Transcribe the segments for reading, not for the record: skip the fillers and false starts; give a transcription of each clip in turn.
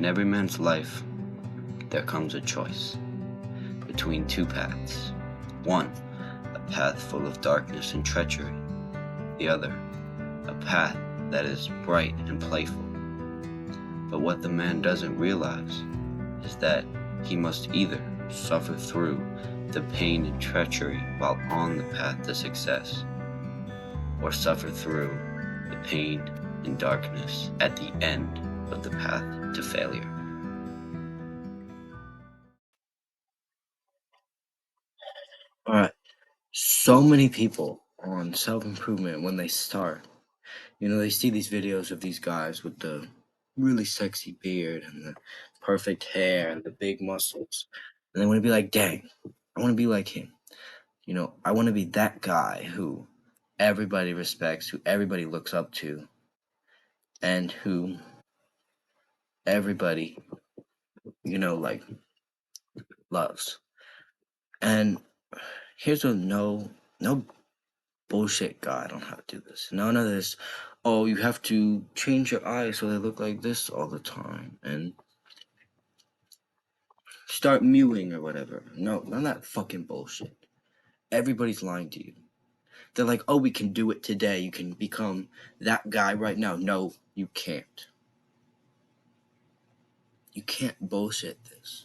In every man's life, there comes a choice between two paths. One, a path full of darkness and treachery. The other, a path that is bright and playful. But what the man doesn't realize is that he must either suffer through the pain and treachery while on the path to success, or suffer through the pain and darkness at the end of the path to failure. All right. So many people on self-improvement, when they start, they see these videos of these guys with the really sexy beard and the perfect hair and the big muscles. And they want to be like, dang, I want to be like him. I want to be that guy who everybody respects, who everybody looks up to, and who everybody, like loves. And here's a no bullshit guide on how to do this. None of this, oh, you have to change your eyes so they look like this all the time and start mewing or whatever. No, none of that fucking bullshit. Everybody's lying to you. They're like, oh, we can do it today. You can become that guy right now. No, you can't. You can't bullshit this.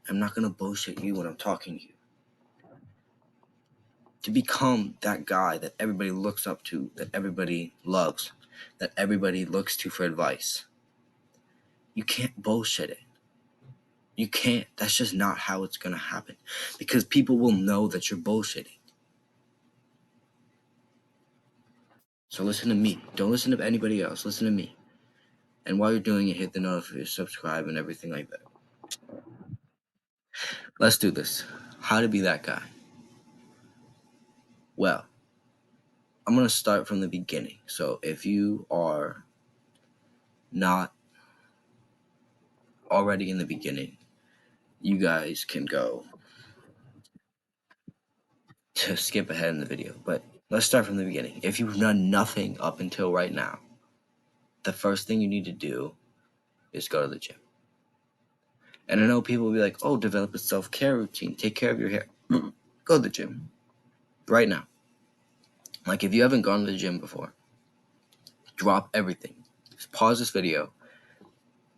I'm not gonna bullshit you when I'm talking to you. To become that guy that everybody looks up to, that everybody loves, that everybody looks to for advice, you can't bullshit it. You can't. That's just not how it's gonna happen. Because people will know that you're bullshitting. So listen to me. Don't listen to anybody else. Listen to me. And while you're doing it, hit the notification, subscribe, and everything like that. Let's do this. How to be that guy. Well, I'm going to start from the beginning. So if you are not already in the beginning, you guys can go to skip ahead in the video. But let's start from the beginning. If you've done nothing up until right now, the first thing you need to do is go to the gym. And I know people will be like, oh, develop a self-care routine. Take care of your hair. Go to the gym right now. Like, if you haven't gone to the gym before, drop everything. Just pause this video.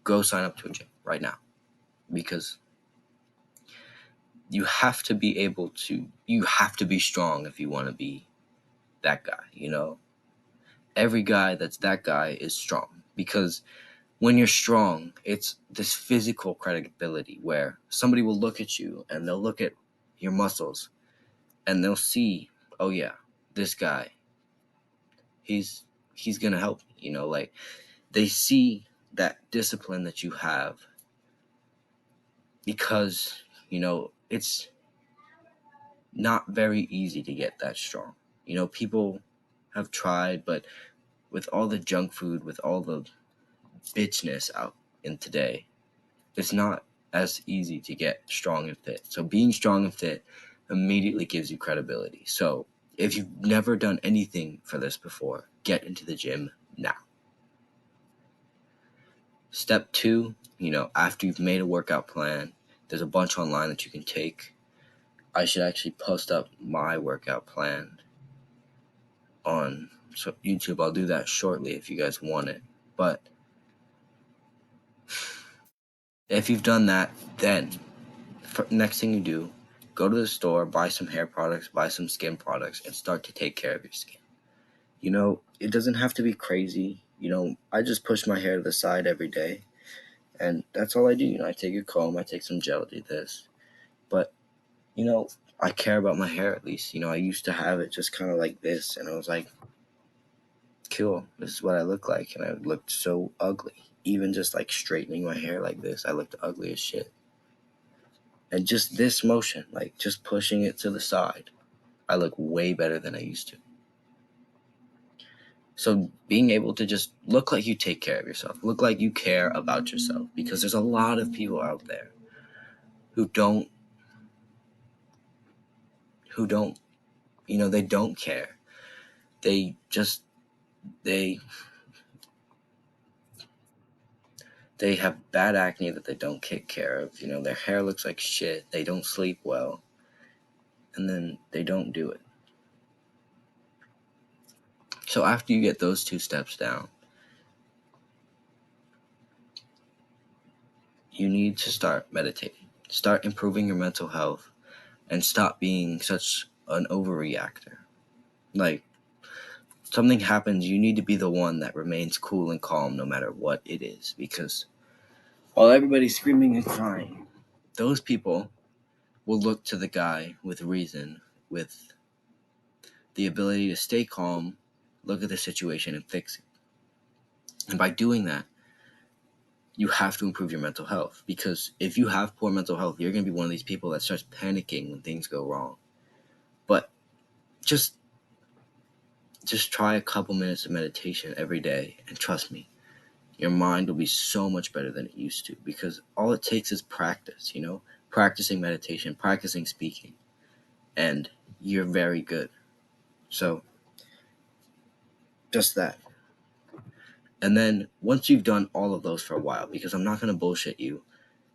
Go sign up to a gym right now. Because you have to be strong if you want to be that guy, Every guy that's that guy is strong. Because when you're strong, it's this physical credibility where somebody will look at you and they'll look at your muscles and they'll see, oh yeah, this guy, he's gonna help me, like they see that discipline that you have because, it's not very easy to get that strong. People have tried, but with all the junk food, with all the bitchness out in today, it's not as easy to get strong and fit. So being strong and fit immediately gives you credibility. So if you've never done anything for this before, get into the gym now. Step 2, after you've made a workout plan, there's a bunch online that you can take. I should actually post up my workout plan on YouTube. I'll do that shortly if you guys want it. But if you've done that, then next thing you do, go to the store, buy some hair products, buy some skin products, and start to take care of your skin. It doesn't have to be crazy. I just push my hair to the side every day, and that's all I do. I take a comb, I take some gel, do this. But, I care about my hair at least. I used to have it just kind of like this, and I was like, cool, this is what I look like, and I looked so ugly. Even just like straightening my hair like this, I looked ugly as shit. And just this motion, like just pushing it to the side, I look way better than I used to. So being able to just look like you take care of yourself, look like you care about yourself, because there's a lot of people out there who don't, they don't care. They They have bad acne that they don't take care of. Their hair looks like shit. They don't sleep well. And then they don't do it. So after you get those two steps down, you need to start meditating. Start improving your mental health and stop being such an overreactor. Like, something happens, you need to be the one that remains cool and calm no matter what it is. Because while everybody's screaming and crying, those people will look to the guy with reason, with the ability to stay calm, look at the situation, and fix it. And by doing that, you have to improve your mental health. Because if you have poor mental health, you're going to be one of these people that starts panicking when things go wrong. But just try a couple minutes of meditation every day, and trust me, your mind will be so much better than it used to, because all it takes is practice, practicing meditation, practicing speaking, and you're very good. So just that. And then once you've done all of those for a while, because I'm not going to bullshit you,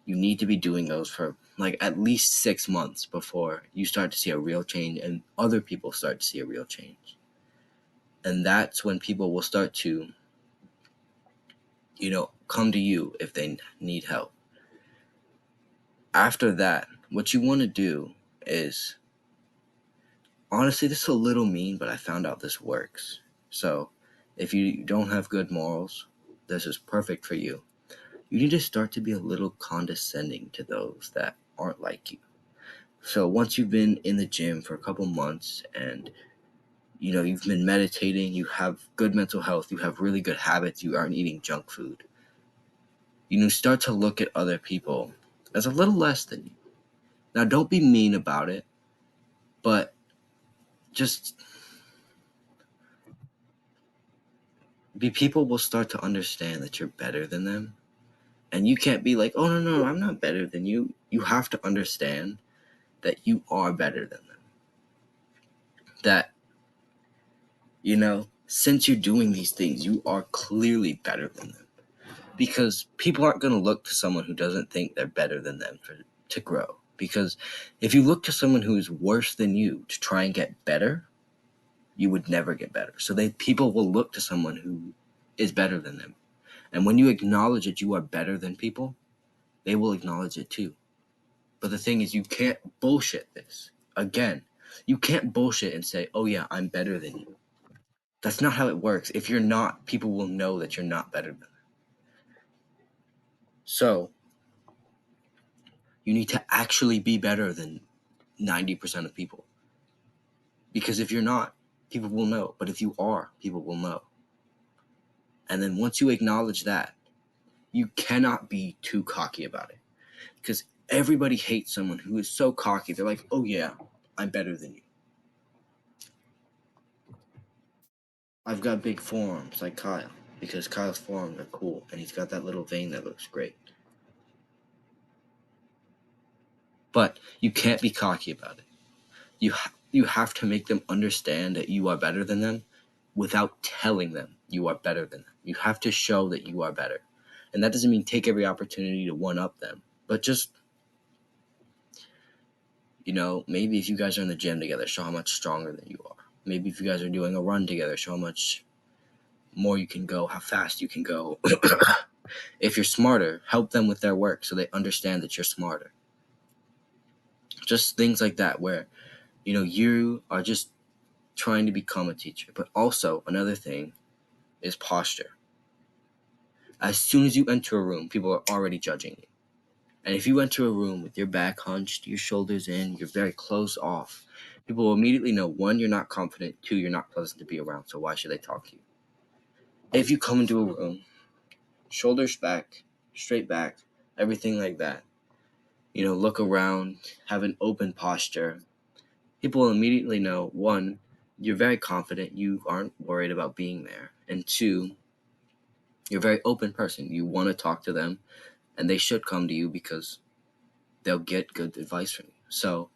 you need to be doing those for like at least 6 months before you start to see a real change and other people start to see a real change. And that's when people will start to, come to you if they need help. After that, what you want to do is, honestly, this is a little mean, but I found out this works. So if you don't have good morals, this is perfect for you. You need to start to be a little condescending to those that aren't like you. So once you've been in the gym for a couple months and you've been meditating, you have good mental health, you have really good habits, you aren't eating junk food, start to look at other people as a little less than you. Now, don't be mean about it, but just people will start to understand that you're better than them. And you can't be like, oh, no, no, I'm not better than you. You have to understand that you are better than them. That, since you're doing these things, you are clearly better than them. Because people aren't going to look to someone who doesn't think they're better than them to grow. Because if you look to someone who is worse than you to try and get better, you would never get better. So people will look to someone who is better than them. And when you acknowledge that you are better than people, they will acknowledge it too. But the thing is, you can't bullshit this. Again, you can't bullshit and say, oh yeah, I'm better than you. That's not how it works. If you're not, people will know that you're not better than them. So you need to actually be better than 90% of people. Because if you're not, people will know. But if you are, people will know. And then once you acknowledge that, you cannot be too cocky about it. Because everybody hates someone who is so cocky. They're like, oh yeah, I'm better than you. I've got big forearms like Kyle. Because Kyle's forearms are cool. And he's got that little vein that looks great. But you can't be cocky about it. You have to make them understand that you are better than them without telling them you are better than them. You have to show that you are better. And that doesn't mean take every opportunity to one-up them. But just, maybe if you guys are in the gym together, show how much stronger than you are. Maybe if you guys are doing a run together, show how much more you can go, how fast you can go. If you're smarter, help them with their work so they understand that you're smarter. Just things like that where, you are just trying to become a teacher. But also, another thing is posture. As soon as you enter a room, people are already judging you. And if you enter a room with your back hunched, your shoulders in, you're very close off, people will immediately know, one, you're not confident, two, you're not pleasant to be around, so why should they talk to you? If you come into a room, shoulders back, straight back, everything like that, look around, have an open posture, people will immediately know, one, you're very confident, you aren't worried about being there, and two, you're a very open person. You want to talk to them, and they should come to you because they'll get good advice from you. So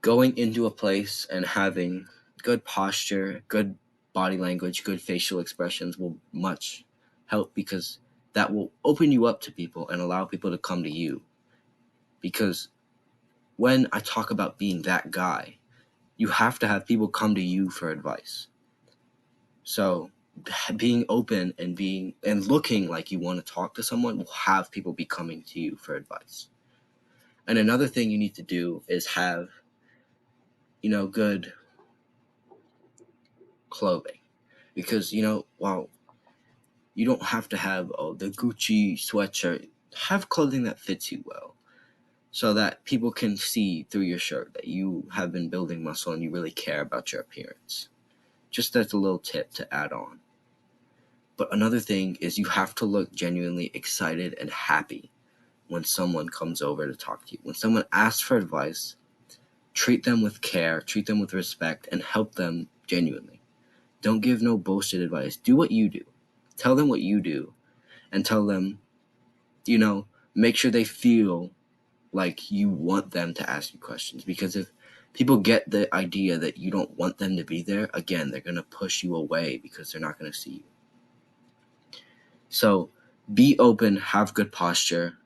going into a place and having good posture, good body language, good facial expressions will much help, because that will open you up to people and allow people to come to you. Because when I talk about being that guy, you have to have people come to you for advice. So being open and looking like you want to talk to someone will have people be coming to you for advice. And another thing you need to do is have, good clothing. Because, while you don't have to have the Gucci sweatshirt, have clothing that fits you well so that people can see through your shirt that you have been building muscle and you really care about your appearance. Just as a little tip to add on. But another thing is you have to look genuinely excited and happy when someone comes over to talk to you. When someone asks for advice, treat them with care, treat them with respect, and help them genuinely. Don't give no bullshit advice. Do what you do. Tell them what you do and tell them, make sure they feel like you want them to ask you questions. Because if people get the idea that you don't want them to be there, again, they're going to push you away because they're not going to see you. So be open, have good posture,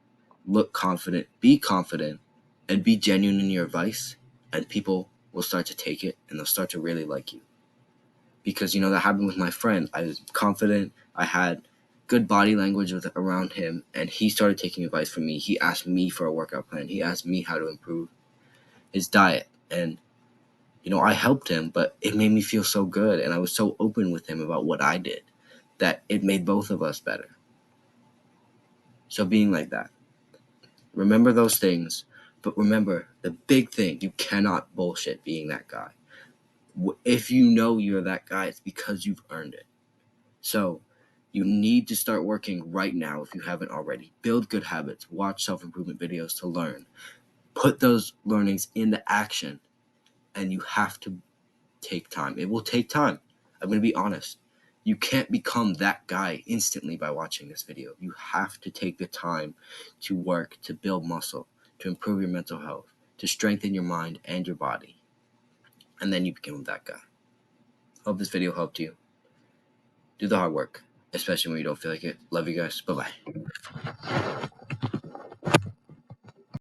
look confident, and be genuine in your advice, and people will start to take it and they'll start to really like you. Because, that happened with my friend. I was confident, I had good body language around him, and he started taking advice from me. He asked me for a workout plan. He asked me how to improve his diet. And, I helped him, but it made me feel so good. And I was so open with him about what I did that it made both of us better. So being like that. Remember those things, but remember the big thing, you cannot bullshit being that guy. If you know you're that guy, it's because you've earned it. So you need to start working right now if you haven't already. Build good habits, watch self-improvement videos to learn. Put those learnings into action, and you have to take time. It will take time. I'm going to be honest. You can't become that guy instantly by watching this video. You have to take the time to work, to build muscle, to improve your mental health, to strengthen your mind and your body. And then you become that guy. Hope this video helped you. Do the hard work, especially when you don't feel like it. Love you guys. Bye-bye.